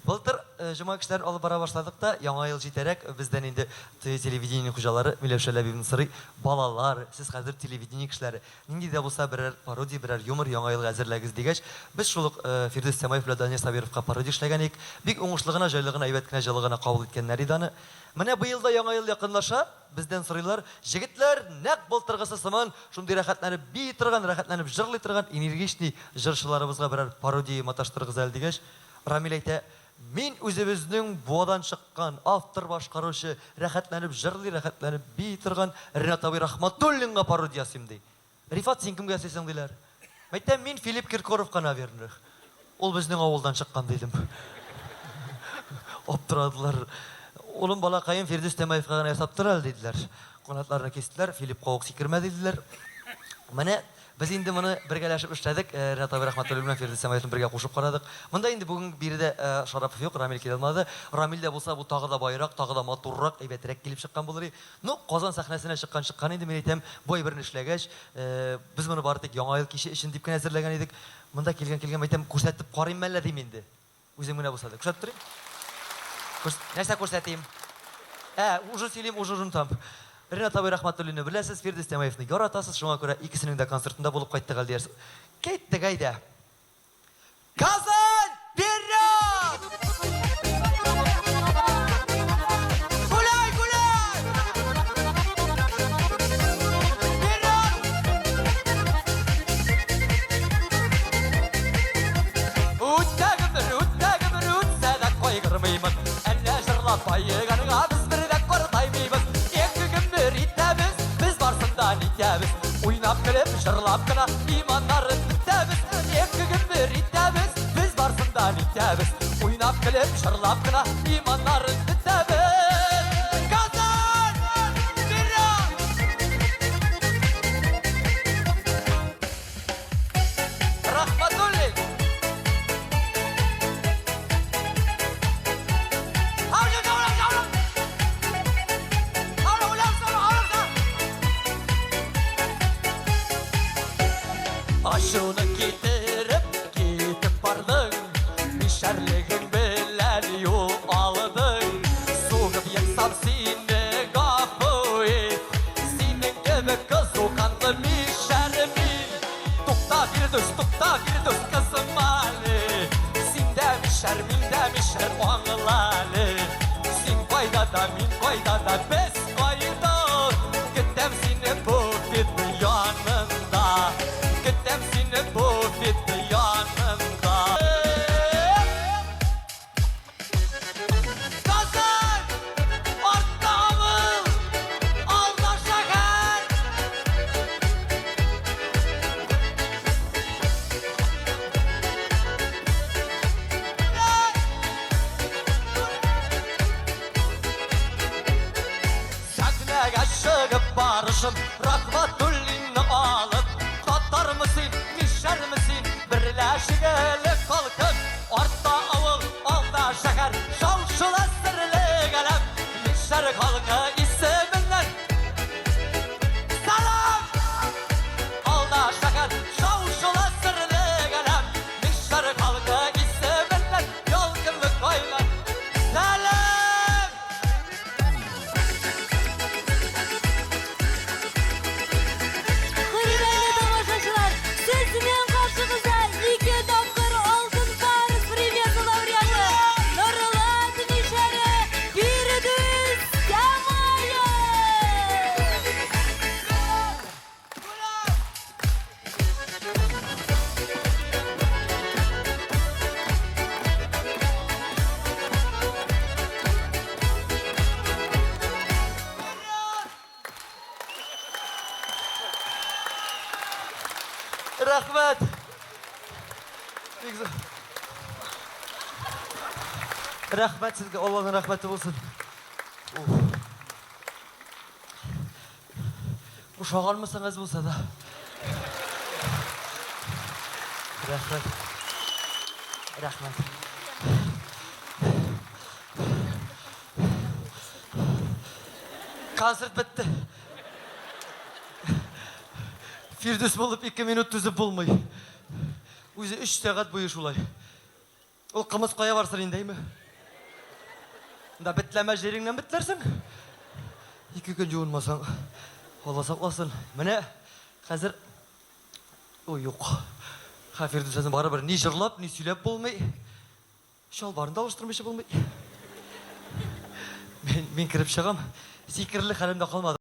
Былтыр жұма кешеләрен алып бара башладык та, яңа ел җитәрәк бездән инде телевидение хуҗалары Миләүшә Ләбибне сорый, балалар, сез хәзер телевидение кешеләре, нинди дә булса берәр пародия, берәр юмор яңа елга әзерләгез дигәч, без шул ук Фирдәүс Самаев белән Данил Сабировка пародия эшләгән идек. Бик уңышлыгына, җайлыгына, әйбәт кенә җылыгына кабул иткәннәр иде аны. Менә быел да яңа ел якынлаша, бездән сорыйлар, җегетләр, нәкъ былтыргысы сыман, шундый рәхәтләнеп бии торган, рәхәтләнеп җырлый торган энергичный җырчыларыбызга берәр пародия маташтырыгыз әле дигәч, Рамил әйтә: "Мин үзебезнең буадан чыккан автор башкаручы, рәхәтләнеп җырлый, рәхәтләнеп бии торган Ринат абый Рахматуллинга пародия ясыйм" ди. Рифат, син кемгә ясыйсың диләр. Әйтәм, мин Филипп Киркоровка наверное. Ул безнең авылдан чыккан дидем. Аптырадылар. Улым балакаем Фирдәүс Самаевка гына ясап тор әле диделәр. Канатларны кестеләр, Филипп кауык сикермә диделәр. Менә без инде моны бергәләшеп эшләдек, Ринат абый Рахматуллин белән Фирдәүс Самаевны бергә кушып карадык. Монда инде бүген биредә Шарапов юк, Рамил килә алмады. Рамил дә булса, бу тагы да байрак, тагы да матуррак, әйбәтрәк килеп чыккан булыр. Ну, Казан сәхнәсенә чыккан инде, мин әйтәм, бу әйберне эшләгәч, без моны бары тик яңа ел кичә өчен дип кенә әзерләгән идек. Монда килгән әйтәм, күрсәтеп карыйм әллә дим инде. Үзем менә булса да күрсәтеп торыйм. Нәрсә күрсәтим? Уже сөйлим, уже унтам. Ринат абый Рахматуллинны беләсез, Фирдәүс Самаевны яратасыз, шуңа күрә икесенең дә концертында булып кайттык әле диярсез. Киттек әйдә. Казан! Вперед! Гуляй, гуляй! Вперед! Үттәгем, сәдә кайгырмыймын. Әллә җырлап байыганга без бердә картаймыйбыз. Уйнап көлеп, җырлап кына иманнарын бетәбез. Екі гөмбер итәбез, без барсында нитәбез. Уйнап көлеп, җырлап кына иманнарын бетәбез. Казан! Вперед! Рахматуллин! Ашуны кетіп бардың, мишәрлігің белән юл алдың. Сугып ексам сине гафу ет, синең кебек кызу канлы мишәрмин. Тукта Фирдәүс кызым әле, синдә мишәр, миндә мишәр аңлалы. Син кайдада, мин кайдада, без кайда, көтәм сине бу бит янында. Көтәм сине бу бит янында. Казан! Артта авыл, алда шәһәр. Сәхнәгә чыгып барышым, Рахматуллинны алып, татар мısın, мишәр мısın, берләшгәле халкым. Артта авыл, алда шәһәр, шау-шулы серле галәм, мишәр халкы исеменнән салам. Алда шәһәр, шау-шулы серле галәм, мишәр халкы исеменнән ялкынлы кайнар салам. Sizden karşınıza 2 topkır altın Paris Privesi laureatı Nurullah Nişarı Firdəus Рәхмәт. Рәхмәт сезгә, Алланың рәхмәте булсын. Ушаганмысыңыз булса да. Рәхмәт. Рәхмәт. Концерт бетте. Фирдәүс булып 2 минут түзеп булмый. Үзе 3 сәгать буе шулай. Ул кымыз кая барсыр индейме? Да битләмә җиреңнән битләрсең. 2 көн җуынмасаң, Алла сакласын. Менә хәзер ой юк. Хафирдин сезнең барыбер ни җырлап, ни сөйләп булмый. Чалбарын да алыштырмыйча булмый. Мин кирип чыгам. Сикерле хәлемдә калмады.